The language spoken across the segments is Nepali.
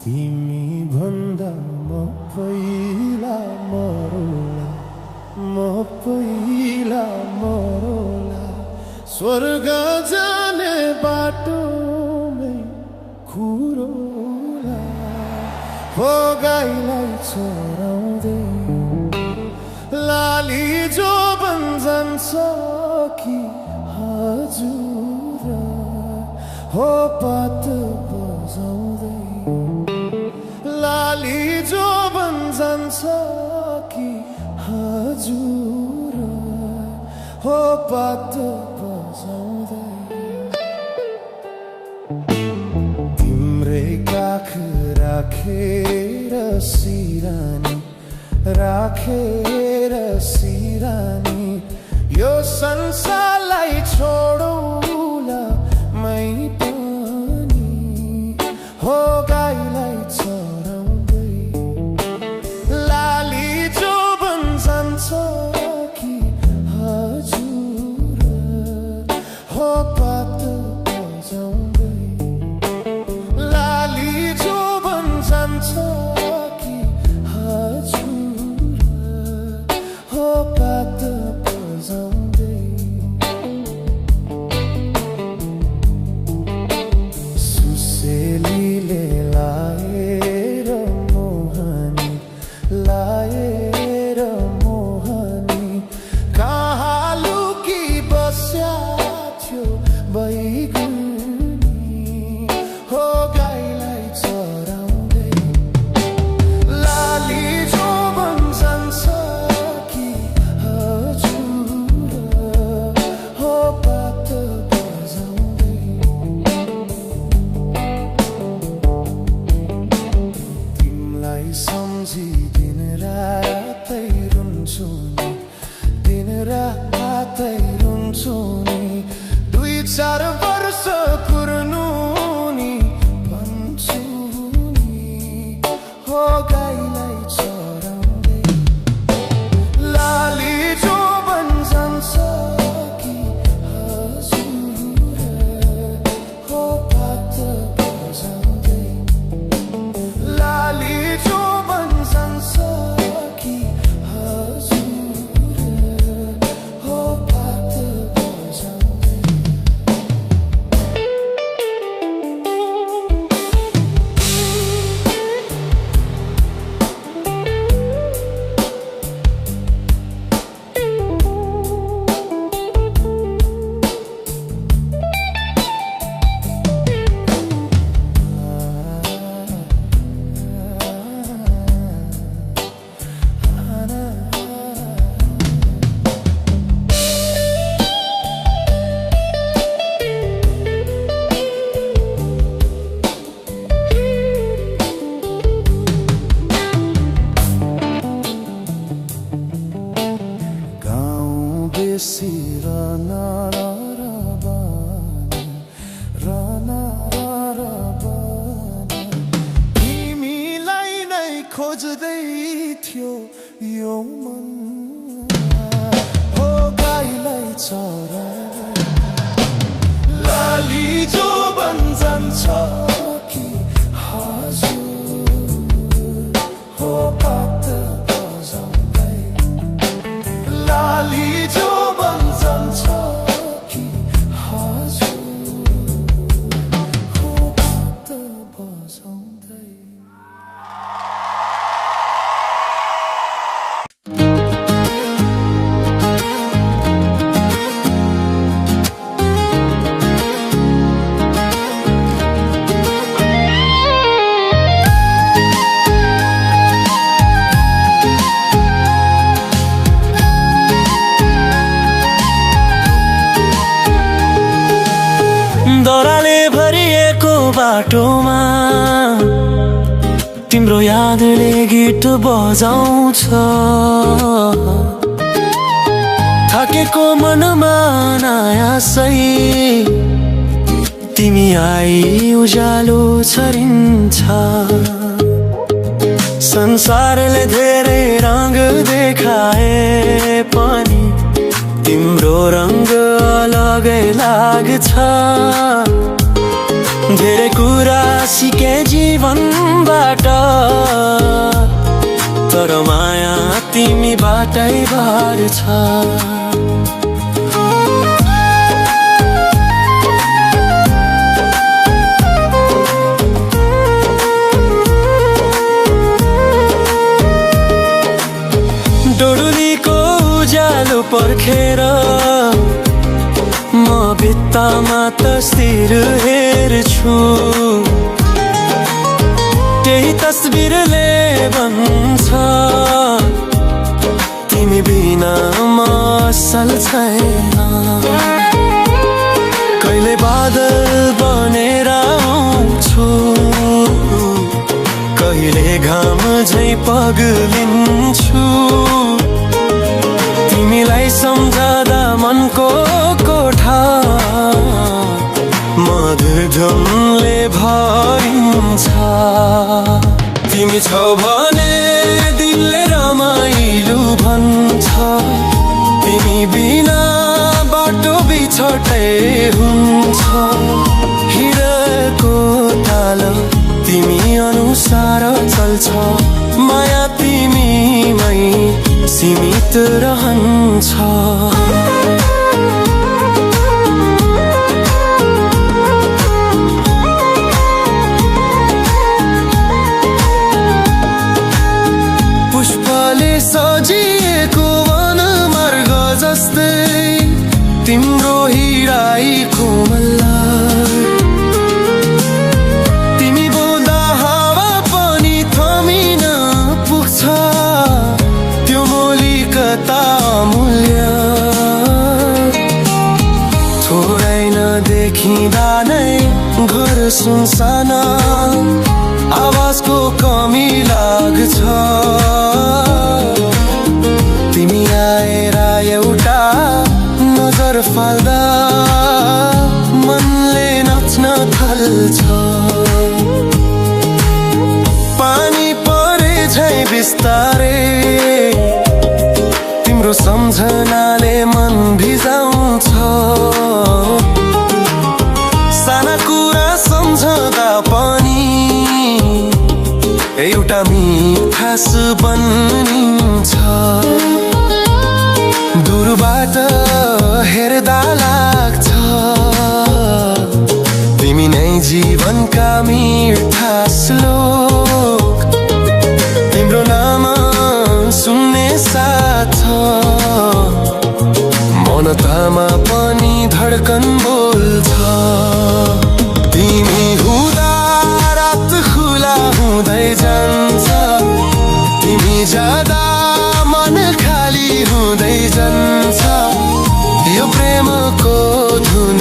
तिमी भन्दा म पहिला मरौला, म पहिला मरौला। स्वर्ग जाने बाटोमै खुरौला, हो गाईलाई चराउँदै लाली जो जान्छ कि हजुर, हो पात बजाउँदै लाली जो जान्छ कि हजुर, हो पात बजाउँदै। तिम्रै काख राखेर सिरानी, राखेर सिरानी, यो संसारलाई छोडौला मै पनि, हो गाईलाई चराउँदै लाली जो जान्छ कि हजुर, हो पात बजाउँदै लाली जो जान्छ कि हजुर, हो पात बजाउँदै। सुसेलीले लाएर मोहनी, लाएर मोहनी, कहाँ लुकी बस्या थियो बैगुनी, हो गाईलाई चराउँदै लाली जो जान्छ कि हजुर, हो पात बजाउँदै। तिमीलाई सम्झी दिन रातै रुन्छु नि, दिन रातै रुन्छु नि, 2-4 वर्ष कुर्नु नि भन्छु नि, हो गाईलाई चराउँदै लाली जो जान्छ कि हजुर, हो पात बजाउँदै लाली जो जान्छ कि हजुर, हो पात बजाउँदै। बेसी रना तिमीलाई नै खोज्दै थियो यो मन, हो गाईलाई चराउँदै लाली जो जान्छ कि हजुर, हो पात बजाउँदै लाली जो जान्छ कि हजुर, हो पात बजाउँदै। दराले भरिएको बाटोमा तिम्रो यादले गीत बजाउँछ, थाकेको मनमा नायासै तिमी आई उज्यालो छरिन्छ। संसारले धेरै रंग देखाए पनि तिम्रो रंग अलगै लाग्छ। धेरै कुरा सिके जीवनबाट, तर माया तिमीबाटै बाँड्छ। डोडुलीको उज्यालो पर्खेर म भित्तामा तस्बिर हेर्छु, त्यही तस्बिरले भन्छ तिमी बिना म असल छैन। कहिले बादल बनेर आउँछु, कहिले घाम झै पग्लिन्छु। तिमीलाई सम्झदा मनको कोठा मधुर धुनले भरिन्छ। तिमी छौ भने दिलले रमाइलो भन्छ, तिमी बिना बाटो बिछोटै हुन्छ। हिँडेको ताल तिमी अनुसार चल्छ, माया तिमीमै सीमित रहन्छ। पुष्पले सजिएको वनमार्ग जस्तै तिम्रो हिँडाइ कोमल। तिमी बोल्दा हावा पनि थमिन पुग्छ, त्यो मौलिकता अमूल्य। थोरै नदेखिँदा नै घर सुनसान, आवाजको कमी लाग्छ। तिमी आएर एउटा नजर फाल्दा मनले नाच्न थाल्छ। पानी परे झै बिस्तारै तिम्रो सम्झनाले मन भिजाउँछ। साना कुरा सम्झदा पनि एउटा मिठास बनिन्छ। दूरबाट हेर्दा लाग्छ तिमी नै जीवनका मिठा श्लोक। तिम्रो नाम सुन्ने साथ मनतामा पनि धड्कन बोल्छ। तिमी हुँदा रात खुला हुँदै जान्छ, तिमी जाँदा मन खाली हुँदै जान्छ। यो प्रेमको धुन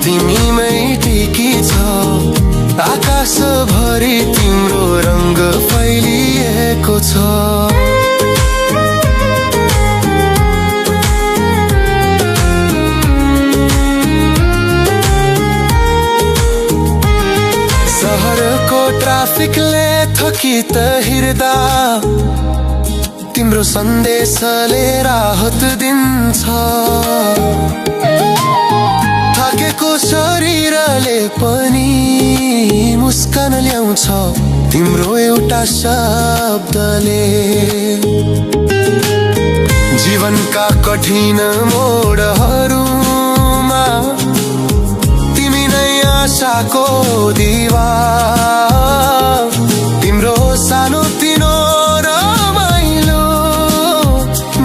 तिमीमै टिकी छ, आकाशभरि तिम्रो रङ्ग फैलिएको छ। सहरको ट्राफिकले थकित हिँड्दा तिम्रो सन्देशले राहत दिन्छ। थाकेको शरीरले पनि मुस्कान ल्याउँछ तिम्रो एउटा शब्दले। जीवनका कठिन मोडहरूमा तिमी नै आशाको दिवा। तिम्रो सानो तिनो रमाइलो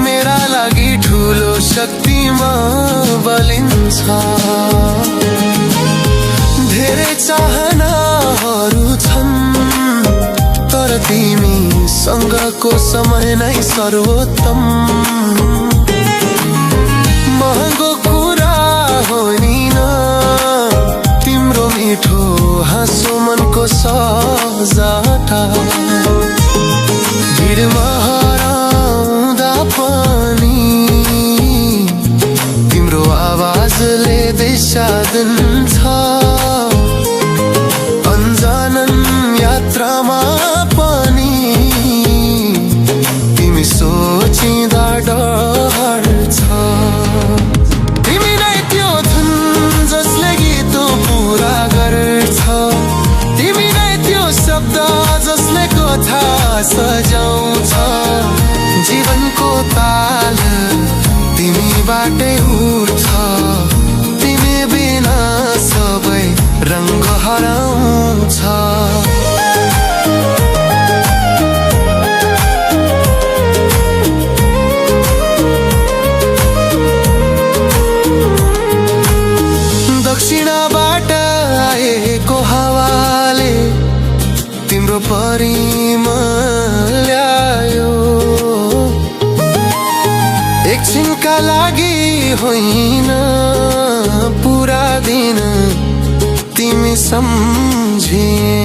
मेरा लागि ठुलो शक्तिमा बलिन्छ। धेरै चाहनाहरू छन्, तर तिमीसँगको समय नै सर्वोत्तम। महँगो कुरा होइन तिम्रो मिठो हाँसो मनको सजाटा। भिडमा हराउँदा पनि तिम्रो आवाजले दिशा दिन्छ। अन्जानन यात्रामा पनि तिमी सोचिँदा डर छ। तिमी नै त्यो धुन जसले गीत पुरा गर्छ। सजाउँछ जीवनको ताल तिमीबाटै उठ्छ तिमी बिना सबै रङ्ग हराउँछ दक्षिणबाट आएको हावाले तिम्रो परिमल ल्यायो एकछिनका लागि होइन पुरा दिन तिमी सम्झिए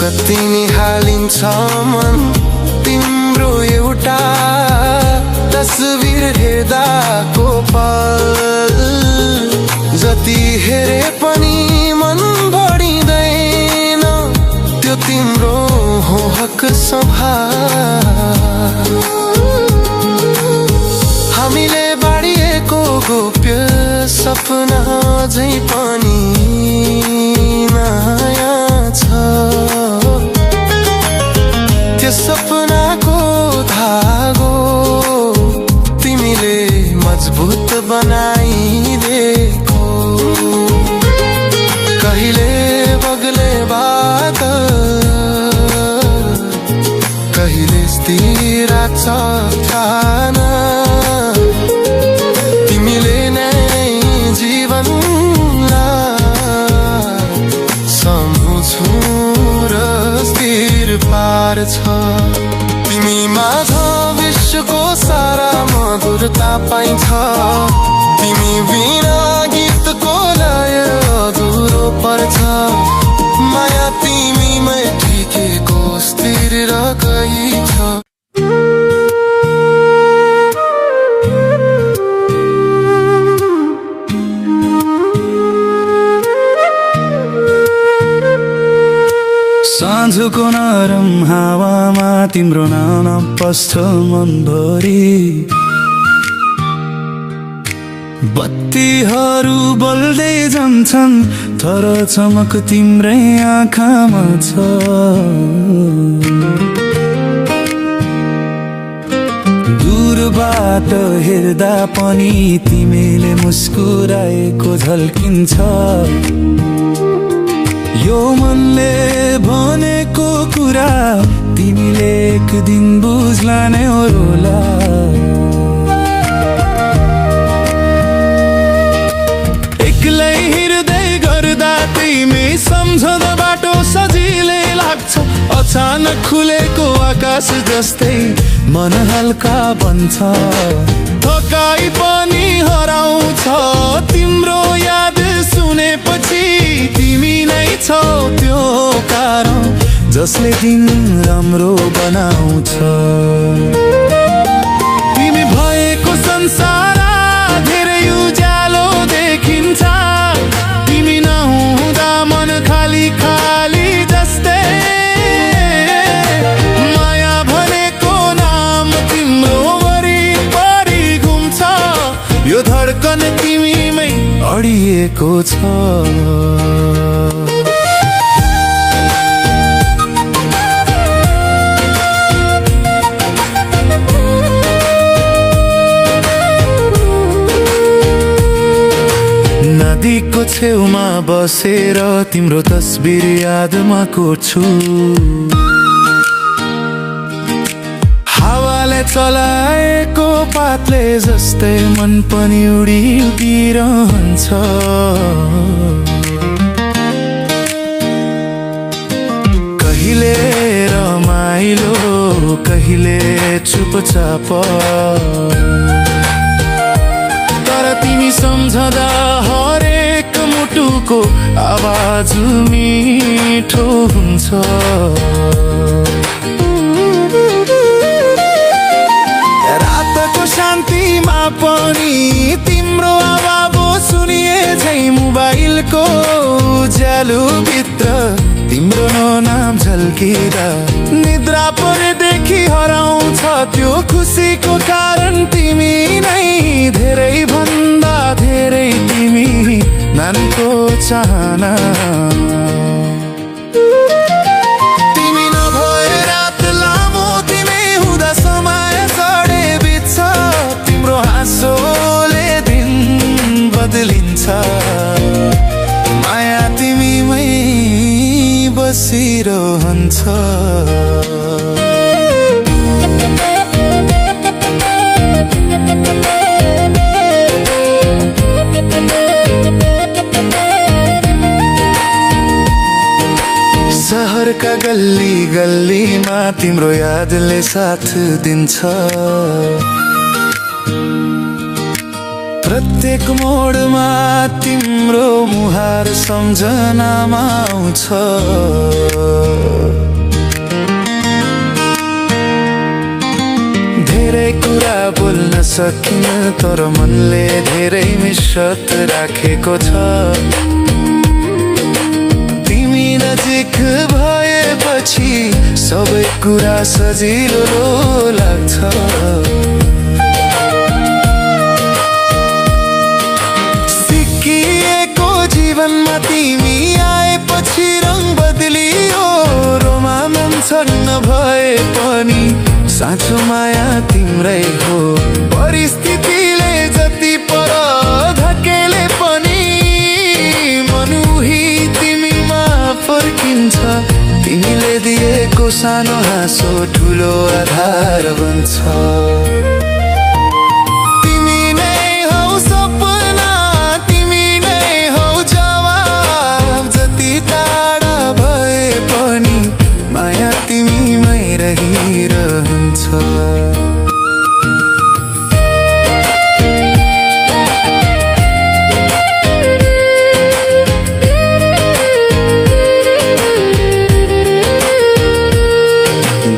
कति निहालिन्छ मन तिम्रो एउटा तस्बिर हेर्दाको पल जति हेरे पनि मन बढिँदैन त्यो तिम्रो हो हक सम्हार हामीले बाँडिएको गोप्य सपना झै पनि नयाँ छ त्यो सपनाको धागो तिमीले मजबुत बनाइदिएको कहिले बग्ले बादल कहिले स्थिर चट्टान तिमीले नै जीवनलाई सम्झु र स्थिर पार्छ तिमी माझ विश्वको सारा मधुरता पाइन्छ तिमी बिना गीतको लय अधुरो पर्छ माया तिमीमै टिकेको स्थिर र गई छ साँझको नरम हावामा तिम्रो नाम पस्छ मनभरि बत्तीहरू बल्दै जान्छन् तर चमक तिम्रै आँखामा छ दूरबाट हेर्दा पनि तिमीले मुस्कुराएको झल्किन्छ यो मनले भनेको कुरा तिमीले एक दिन बुझ्ला नै होला एक्लै हिँड्दै गर्दा तिमी सम्झँदा बाटो सजिलै लाग्छ अचानक खुलेको आकाश जस्तै मन हल्का बन्छ थकाइ पनि हराउँछ तिम्रो याद सुनेपछि तिमी नै छौ त्यो कारण जसले दिन राम्रो बनाउँछ तिमी भएको संसार धेरै उज्यालो देखिन्छ तिमी नहुँदा मन खाली खाली जस्तै माया भनेको नाम तिम्रो वरिपरि घुम्छ यो धड्कन तिमीमै अडिएको छ नदीको छेउमा बसेर तिम्रो तस्बिर यादमा कोर्छु हावाले चलाएको पातले जस्तै मन पनि उडिरहन्छ कहिले रमाइलो कहिले चुपचाप तर तिमी सम्झदा हरेक मुटुको आवाज मिठो हुन्छ रातको शान्तिमा पनि तिम्रो आवाज सुनिए झै मोबाइलको उज्यालोभित्र तिम्रो नाम झल्किँदा निद्रा परेदेखि हराउँछ त्यो खुसीको कारण तिमी नै धेरै भन्दा धेरै तिमी नानीको चाहना बसिरहन्छ। सहरका गल्ली गल्लीमा तिम्रो यादले साथ दिन्छ। प्रत्येक मोडमा तिम्रो मुहार सम्झनामा आउँछ। धेरै कुरा बोल्न सकिन तर मनले धेरै मिश्रत राखेको छ। तिमी नजिक भएपछि सबै कुरा सजिलो लाग्छ। जीवनमा तिमी आएपछि रङ बदलियो। रोमाञ्चन भए पनि साँचो माया तिम्रै हो। परिस्थितिले जति पर धकेले पनि मन उही तिमीमा फर्किन्छ। तिमीले दिएको सानो हाँसो ठुलो आधार बन्छ।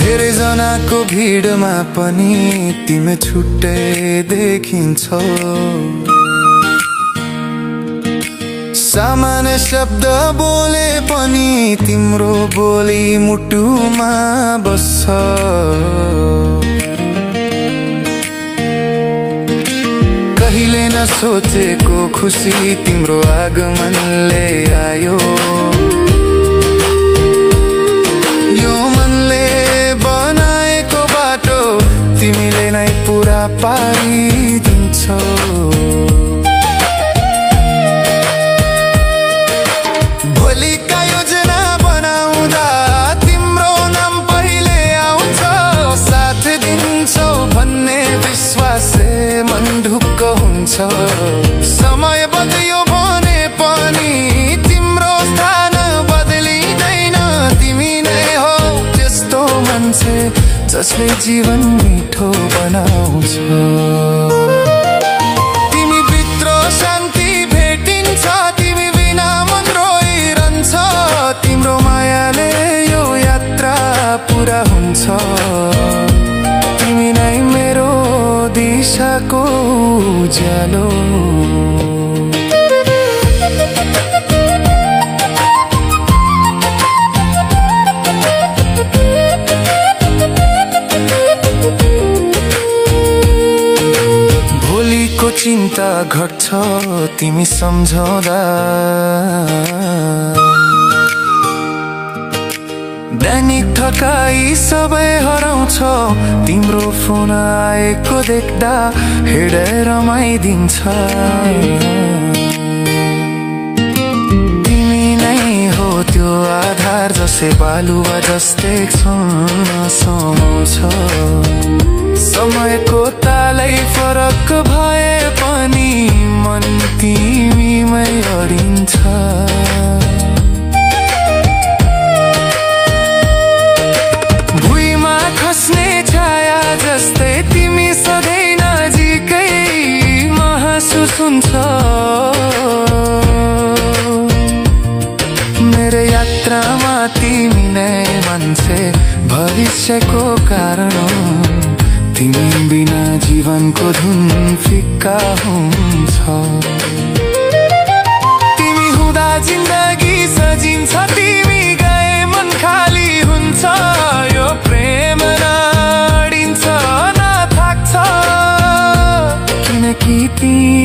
धेरैजनाको भिडमा पनि तिमी छुट्टै देखिन्छौ। सामान्य शब्द बोले पनि तिम्रो बोली मुटुमा बस्छ। कहिले नसोचेको खुसी तिम्रो आगमनले आयो। यो मनले बनाएको बाटो तिमीले नै पुरा पारिदिन्छौ। भोलिका योजना बनाउँदा तिम्रो नाम पहिले आउँछ। साथ दिन्छौ भन्ने विश्वासले मन ढुक्क हुन्छ। समय बदल्यो भने पनि तिम्रो स्थान बदलिँदैन। तिमी नै हो त्यस्तो मान्छे जसले जीवन मिठो बनाउँछ। तिमी भित्र शान्ति भेटिन्छ। तिमी बिना मन रोइरहन्छ। तिम्रो मायाले यो यात्रा पुरा हुन्छ। तिमी नै मेरो दिशाको उज्यालो। भोलिको चिन्ता घट्छ तिमी सम्झौदा। दैनिक थकाइ सबै हराउँछ। तिम्रो फोन आएको देख्दा हृदय रमाइदिन्छ। तिमी नै हो त्यो आधार जसले बालुवा जस्तै समाउँछ। समयको तालै फरक भए पनि मन तिमीमै अडिन्छ। भुइँमा खस्ने छाया जस्तै तिमी सधैँ नजिकै महसुस हुन्छ। मेरो यात्रामा तिमी नै मान्छे भविष्यको कारण। तिमी बिना जीवनको धुन फिक्का हुन्छ। तिमी हुँदा जिन्दगी सजिन्छ। तिमी गए मन खाली हुन्छ। यो प्रेम नडिन्छ न थाक्छ किनकि तिमी